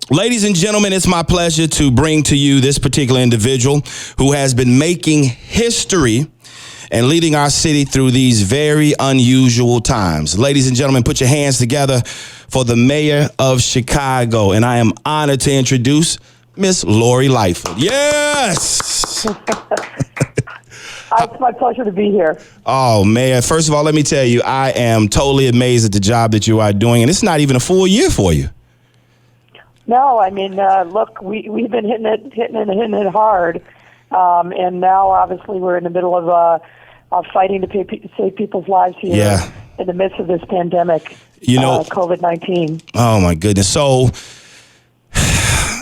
Ladies and gentlemen, it's my pleasure to bring to you this particular individual who has been making history and leading our city through these very unusual times. Ladies and gentlemen, put your hands together for the mayor of Chicago. And I am honored to introduce Miss Lori Lightfoot. Yes! It's my pleasure to be here. Oh, Mayor, first of all, let me tell you, I am totally amazed at the job that you are doing. And it's not even a full year for you. No, I mean, look, we've been hitting it hard. And now, obviously, we're in the middle of fighting to save people's lives here in the midst of this pandemic, COVID-19. Oh, my goodness. So,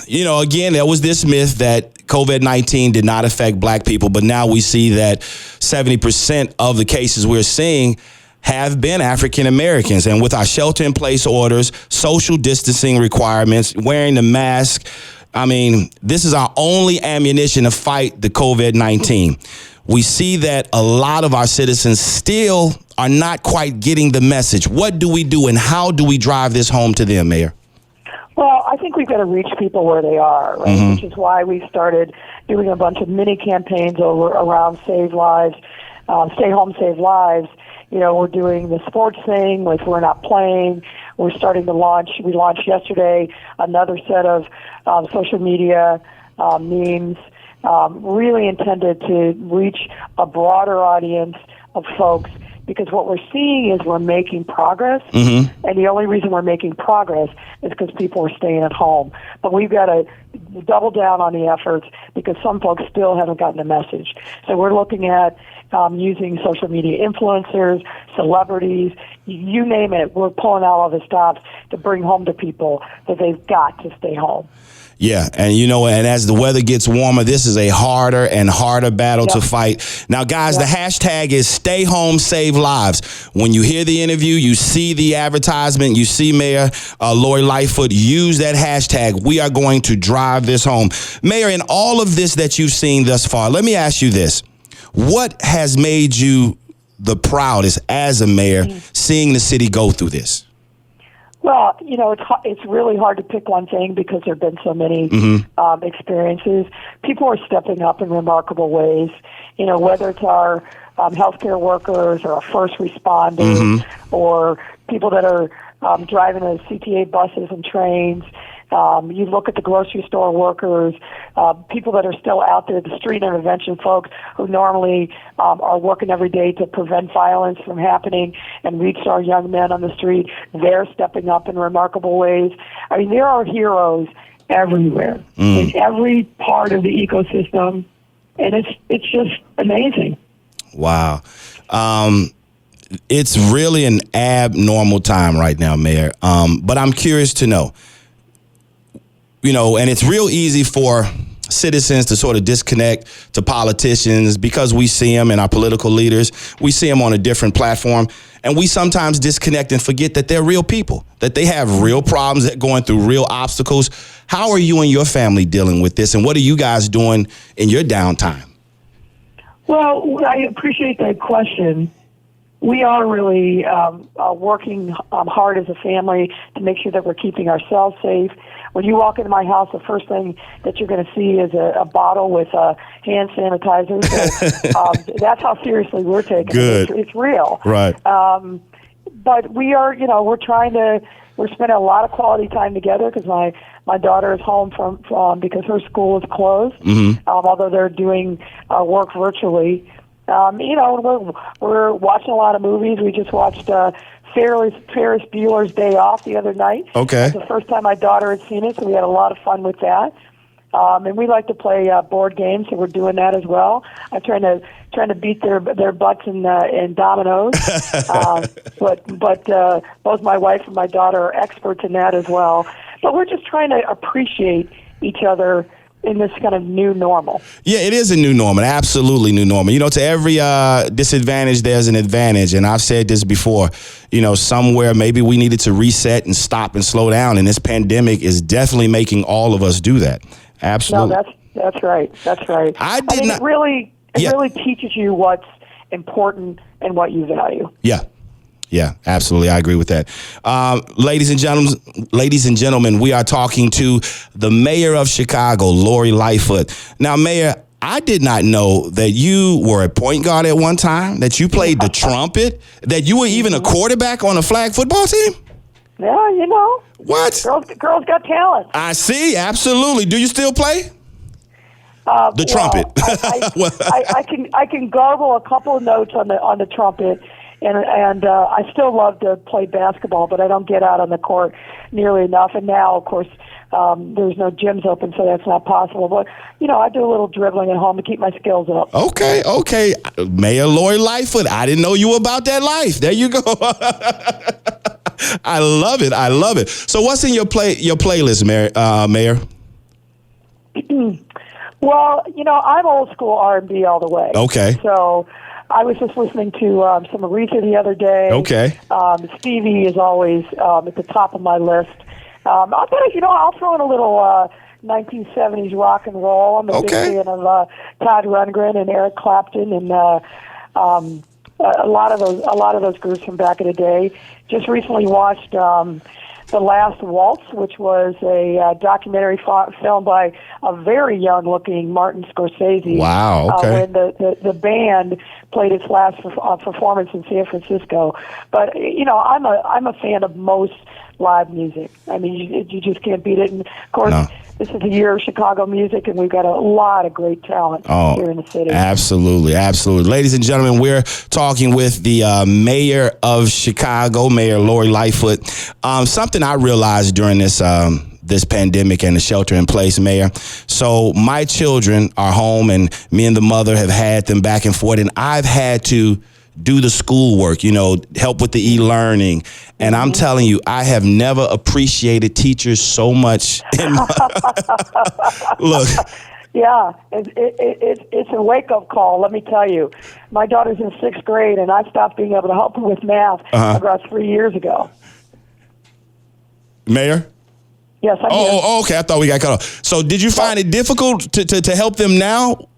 again, there was this myth that COVID-19 did not affect black people, but now we see that 70% of the cases we're seeing have been African Americans. And with our shelter-in-place orders, social distancing requirements, wearing the mask, I mean, this is our only ammunition to fight the COVID-19. We see that a lot of our citizens still are not quite getting the message. What do we do and how do we drive this home to them, Mayor? Well, I think we've got to reach people where they are, right? Mm-hmm. Which is why we started doing a bunch of mini campaigns around Save Lives, Stay Home, Save Lives. We're doing the sports thing with We're Not Playing. We're starting to we launched yesterday another set of social media memes, really intended to reach a broader audience of folks, because what we're seeing is we're making progress, and the only reason we're making progress is because people are staying at home. But we've got to double down on the efforts because some folks still haven't gotten the message. So we're looking at using social media influencers, celebrities, you name it. We're pulling out all the stops to bring home to people that they've got to stay home. Yeah, and and as the weather gets warmer, this is a harder and harder battle to fight. Now, guys, the hashtag is Stay Home, Save Lives. When you hear the interview, you see the advertisement, you see Mayor Lori Lightfoot, use that hashtag. We are going to drive this home. Mayor, in all of this that you've seen thus far, let me ask you this. What has made you the proudest as a mayor seeing the city go through this? Well, it's really hard to pick one thing because there have been so many experiences. People are stepping up in remarkable ways, whether it's our healthcare workers or our first responders or people that are driving the CTA buses and trains. You look at the grocery store workers, people that are still out there, the street intervention folks who normally are working every day to prevent violence from happening and reach our young men on the street. They're stepping up in remarkable ways. I mean, there are heroes everywhere in every part of the ecosystem, and it's just amazing. Wow. It's really an abnormal time right now, Mayor. But I'm curious to know, and it's real easy for citizens to sort of disconnect to politicians because we see them and our political leaders. We see them on a different platform, and we sometimes disconnect and forget that they're real people, that they have real problems, that going through real obstacles. How are you and your family dealing with this, and what are you guys doing in your downtime? Well, I appreciate that question. We are really working hard as a family to make sure that we're keeping ourselves safe. When you walk into my house, the first thing that you're going to see is a bottle with hand sanitizer. So, that's how seriously we're taking it. It's real. Right. But we are, we're spending a lot of quality time together because my daughter is home from because her school is closed, although they're doing work virtually. We're watching a lot of movies. We just watched Ferris Bueller's Day Off the other night. Okay. It's the first time my daughter had seen it, so we had a lot of fun with that. And we like to play board games, so we're doing that as well. I'm trying to beat their butts in dominoes. But both my wife and my daughter are experts in that as well. But we're just trying to appreciate each other in this kind of new normal. Yeah, it is a new normal, absolutely new normal. To every disadvantage, there's an advantage. And I've said this before, somewhere maybe we needed to reset and stop and slow down. And this pandemic is definitely making all of us do that. Absolutely. No, that's right. That's right. It really teaches you what's important and what you value. Yeah. Yeah, absolutely. I agree with that. Ladies and gentlemen, we are talking to the mayor of Chicago, Lori Lightfoot. Now, Mayor, I did not know that you were a point guard at one time, that you played the trumpet, that you were even a quarterback on a flag football team. Yeah, you know. What? Girls got talent. I see. Absolutely. Do you still play? The trumpet. I can garble a couple of notes on the trumpet, and I still love to play basketball, but I don't get out on the court nearly enough. And now, of course, there's no gyms open, so that's not possible. But I do a little dribbling at home to keep my skills up. Okay. Mayor Lori Lightfoot. I didn't know you were about that life. There you go. I love it. So, what's in your playlist, Mayor? Well, I'm old school R&B all the way. Okay. So I was just listening to some Aretha the other day. Okay. Stevie is always at the top of my list. I'll throw in a little 1970s rock and roll. I'm a big fan of Todd Rundgren and Eric Clapton and a lot of those groups from back in the day. Just recently watched The Last Waltz, which was a documentary film by a very young-looking Martin Scorsese. Wow, okay. When the band played its last performance in San Francisco. But, I'm a fan of most live music. I mean, you just can't beat it. And, of course, This is the year of Chicago music, and we've got a lot of great talent here in the city. Absolutely. Ladies and gentlemen, we're talking with the mayor of Chicago, Mayor Lori Lightfoot. Something I realized during this pandemic and the shelter in place, Mayor. So my children are home, and me and the mother have had them back and forth, and I've had to do the schoolwork, help with the e-learning. And I'm telling you, I have never appreciated teachers so much. Look. Yeah, it's a wake-up call, let me tell you. My daughter's in 6th grade, and I stopped being able to help her with math about 3 years ago. Mayor? Yes, I'm here. Oh, okay. I thought we got cut off. So did you find it difficult to help them now?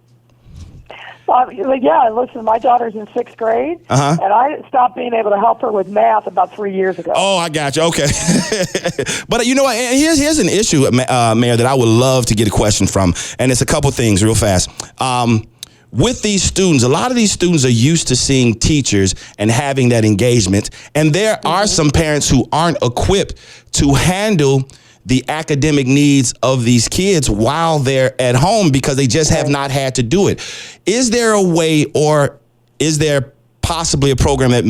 Yeah, listen, my daughter's in 6th grade, and I stopped being able to help her with math about 3 years ago. Oh, I got you. Okay. But you know what? Here's an issue, Mayor, that I would love to get a question from, and it's a couple things real fast. With these students, a lot of these students are used to seeing teachers and having that engagement, and there are some parents who aren't equipped to handle the academic needs of these kids while they're at home because they just have not had to do it. Is there a way, or is there possibly a program that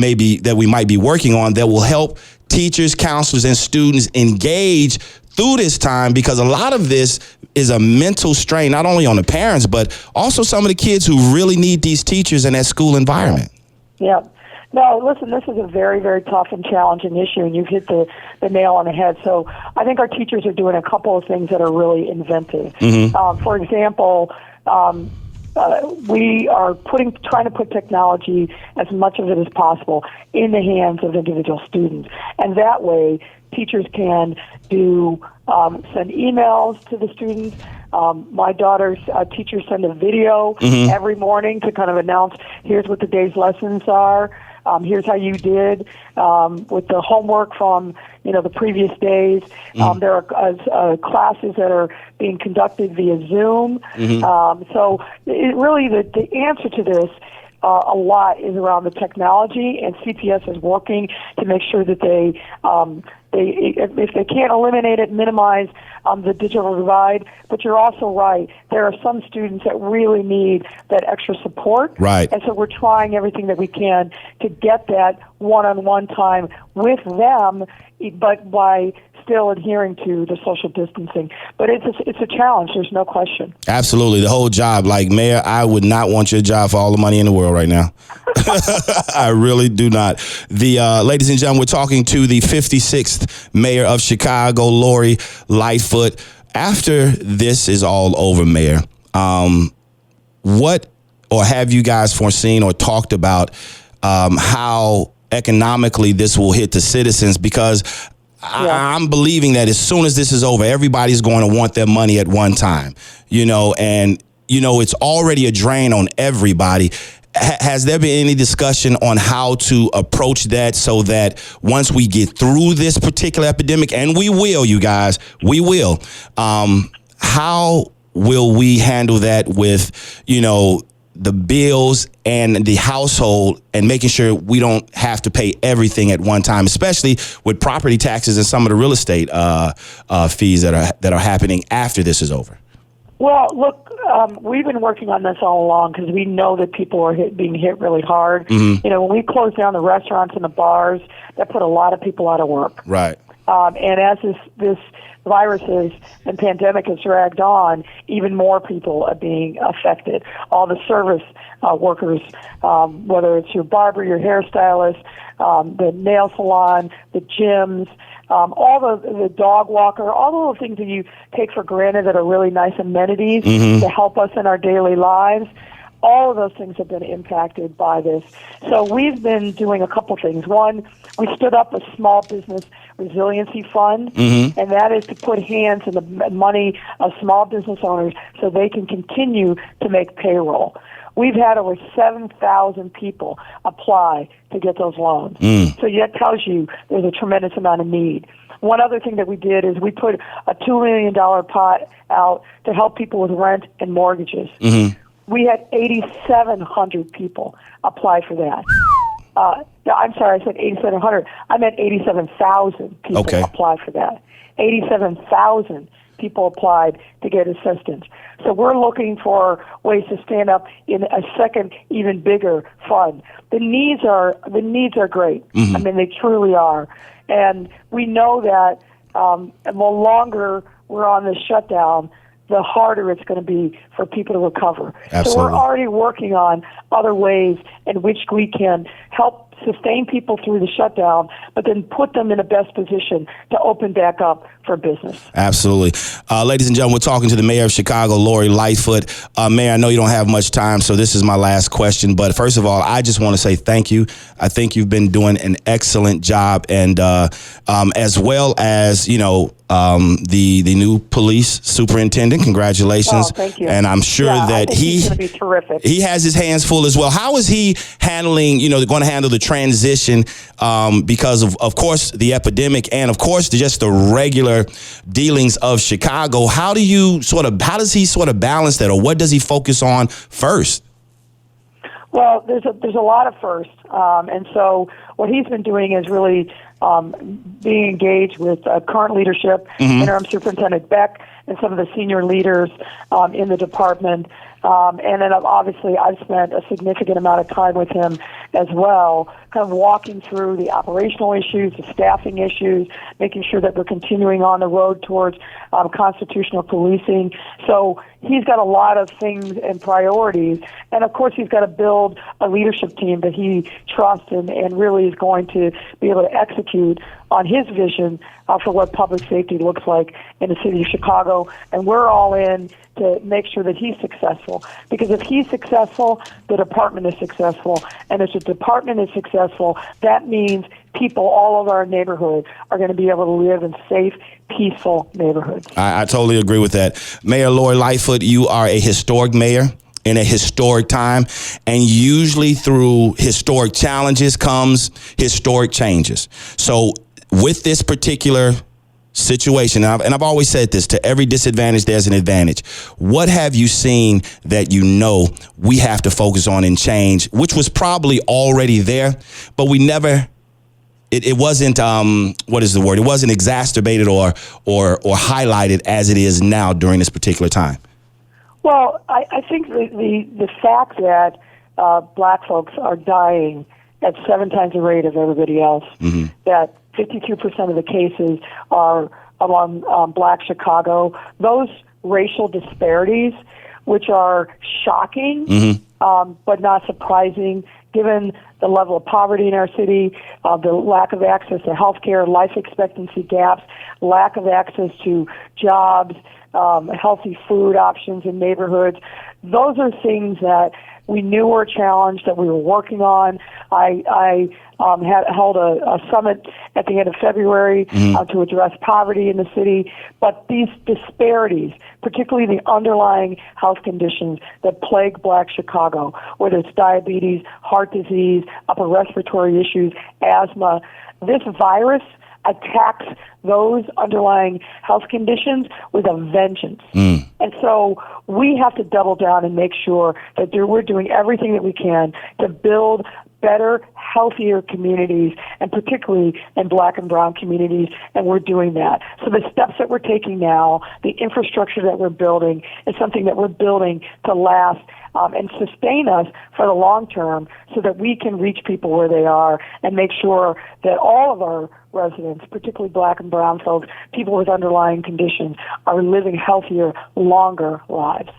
we might be working on that will help teachers, counselors, and students engage through this time? Because a lot of this is a mental strain, not only on the parents, but also some of the kids who really need these teachers in that school environment. Yeah. No, listen, this is a very, very tough and challenging issue, and you've hit the nail on the head. So I think our teachers are doing a couple of things that are really inventive. For example, we are trying to put technology, as much of it as possible, in the hands of individual students. And that way, teachers can send emails to the students. My daughter's teachers send a video every morning to kind of announce, here's what the day's lessons are. Here's how you did with the homework from the previous days. There are classes that are being conducted via Zoom. So really the answer to this a lot is around the technology, and CPS is working to make sure that they if they can't eliminate it, minimize the digital divide. But you're also right. There are some students that really need that extra support. Right. And so we're trying everything that we can to get that one-on-one time with them, but by still adhering to the social distancing. But it's a challenge. There's no question. Absolutely. The whole job. Like, Mayor, I would not want your job for all the money in the world right now. I really do not. Ladies and gentlemen, we're talking to the 56th Mayor of Chicago, Lori Lightfoot. After this is all over, Mayor, what or have you guys foreseen or talked about how economically this will hit the citizens? Because I'm believing that as soon as this is over, everybody's going to want their money at one time, and it's already a drain on everybody. has there been any discussion on how to approach that so that once we get through this particular epidemic, and we will, you guys, we will, how will we handle that with, the bills and the household, and making sure we don't have to pay everything at one time, especially with property taxes and some of the real estate fees that are happening after this is over? Well, look, we've been working on this all along because we know that people are being hit really hard. Mm-hmm. When we closed down the restaurants and the bars, that put a lot of people out of work. Right. And as this viruses and pandemic has dragged on, even more people are being affected. All the service workers, whether it's your barber, your hairstylist, the nail salon, the gyms, all the dog walker, all the things that you take for granted that are really nice amenities to help us in our daily lives. All of those things have been impacted by this. So we've been doing a couple things. One, we stood up a small business resiliency fund, and that is to put hands in the money of small business owners so they can continue to make payroll. We've had over 7,000 people apply to get those loans. So that tells you there's a tremendous amount of need. One other thing that we did is we put a $2 million pot out to help people with rent and mortgages. We had 8,700 people apply for that. I'm sorry, I said 8,700. I meant 87,000 people apply for that. 87,000 people applied to get assistance. So we're looking for ways to stand up in a second, even bigger fund. The needs are great. I mean, they truly are. And we know that the longer we're on this shutdown, the harder it's going to be for people to recover. Absolutely. So we're already working on other ways in which we can help sustain people through the shutdown, but then put them in the best position to open back up for business. Absolutely. Ladies and gentlemen, we're talking to the mayor of Chicago, Lori Lightfoot. Mayor, I know you don't have much time, so this is my last question. But first of all, I just want to say thank you. I think you've been doing an excellent job, and as well as, the new police superintendent. Congratulations. Oh, thank you. And I'm sure that he's going to be terrific. He has his hands full as well. How is he handling, going to handle the transition because of course, the epidemic and, of course, just the regular dealings of Chicago? How does he sort of balance that, or what does he focus on first? Well, there's a lot of firsts, and so what he's been doing is really being engaged with current leadership, interim superintendent Beck, and some of the senior leaders in the department. And then obviously I've spent a significant amount of time with him as well, kind of walking through the operational issues, the staffing issues, making sure that we're continuing on the road towards constitutional policing. So he's got a lot of things and priorities. And of course he's got to build a leadership team that he trusts and really is going to be able to execute on his vision for what public safety looks like in the city of Chicago. And we're all in to make sure that he's successful. Because if he's successful, the department is successful. And if the department is successful, that means people all over our neighborhood are going to be able to live in safe, peaceful neighborhoods. I totally agree with that. Mayor Lori Lightfoot, you are a historic mayor in a historic time, and usually through historic challenges comes historic changes. So with this particular situation, and I've always said this, to every disadvantage, there's an advantage. What have you seen that we have to focus on and change, which was probably already there, but we never, it wasn't, what is the word? It wasn't exacerbated or highlighted as it is now during this particular time? Well, I think the fact that black folks are dying at 7 times the rate of everybody else, that 52% of the cases are among black Chicago, those racial disparities, which are shocking, but not surprising, given the level of poverty in our city, the lack of access to health care, life expectancy gaps, lack of access to jobs, healthy food options in neighborhoods. Those are things that we knew were a challenge that we were working on. I held a summit at the end of February to address poverty in the city. But these disparities, particularly the underlying health conditions that plague Black Chicago, whether it's diabetes, heart disease, upper respiratory issues, asthma, this virus attacks those underlying health conditions with a vengeance. And so we have to double down and make sure that we're doing everything that we can to build better, healthier communities, and particularly in Black and brown communities, and we're doing that. So the steps that we're taking now, the infrastructure that we're building, is something that we're building to last and sustain us for the long term so that we can reach people where they are and make sure that all of our residents, particularly Black and brown folks, people with underlying conditions, are living healthier, longer lives.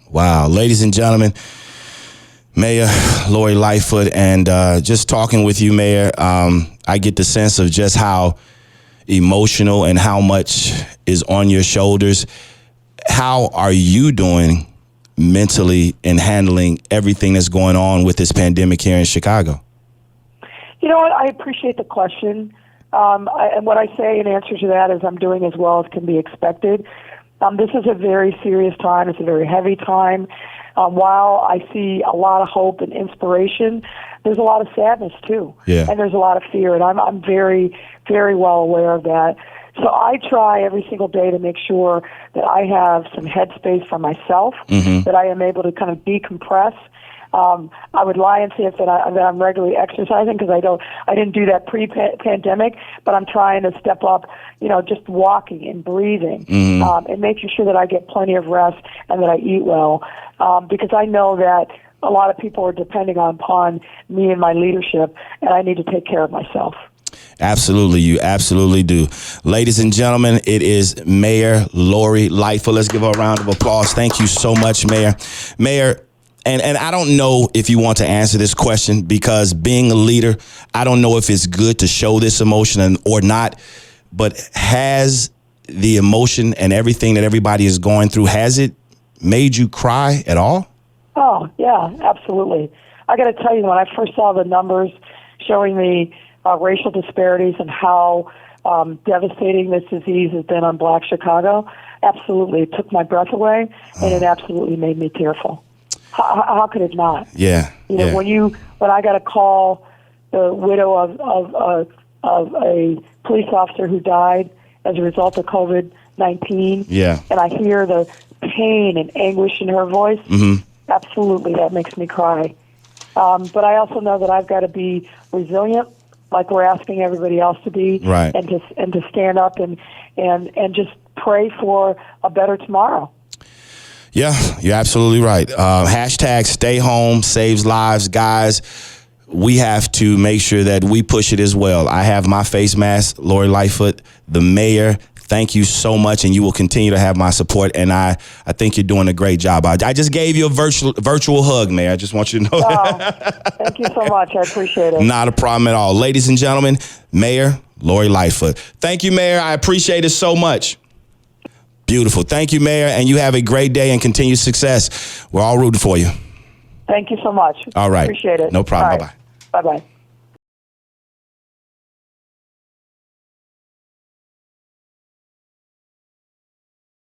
Wow. Ladies and gentlemen, Mayor Lori Lightfoot, and just talking with you, Mayor, I get the sense of just how emotional and how much is on your shoulders. How are you doing mentally in handling everything that's going on with this pandemic here in Chicago? You know what? I appreciate the question. And what I say in answer to that is I'm doing as well as can be expected. This is a very serious time. It's a very heavy time. While I see a lot of hope and inspiration, there's a lot of sadness too. Yeah. And there's a lot of fear, and I'm very, very well aware of that. So I try every single day to make sure that I have some headspace for myself, that I am able to kind of decompress. I would lie and say that I'm regularly exercising because I didn't do that pre-pandemic, but I'm trying to step up, just walking and breathing, and making sure that I get plenty of rest and that I eat well, because I know that a lot of people are depending upon me and my leadership, and I need to take care of myself. Absolutely. You absolutely do. Ladies and gentlemen, it is Mayor Lori Lightfoot. Let's give her a round of applause. Thank you so much, Mayor. Mayor, and I don't know if you want to answer this question, because being a leader, I don't know if it's good to show this emotion or not, but has the emotion and everything that everybody is going through, has it made you cry at all? Oh, yeah, absolutely. I got to tell you, when I first saw the numbers showing the racial disparities and how devastating this disease has been on Black Chicago, absolutely, it took my breath away, and it absolutely made me tearful. How could it not? Yeah. When I got a call, the widow of a police officer who died as a result of COVID-19, and I hear the pain and anguish in her voice, absolutely, that makes me cry. But I also know that I've got to be resilient, like we're asking everybody else to be, right, and to stand up and just pray for a better tomorrow. Yeah, you're absolutely right. Hashtag stay home saves lives. Guys, we have to make sure that we push it as well. I have my face mask. Lori Lightfoot, the mayor, thank you so much, and you will continue to have my support, and I think you're doing a great job. I just gave you a virtual hug, Mayor. I just want you to know that. Thank you so much. I appreciate it. Not a problem at all. Ladies and gentlemen, Mayor Lori Lightfoot. Thank you, Mayor. I appreciate it so much. Beautiful. Thank you, Mayor, and you have a great day and continued success. We're all rooting for you. Thank you so much. All right. Appreciate it. No problem. Right. Bye-bye. Bye-bye.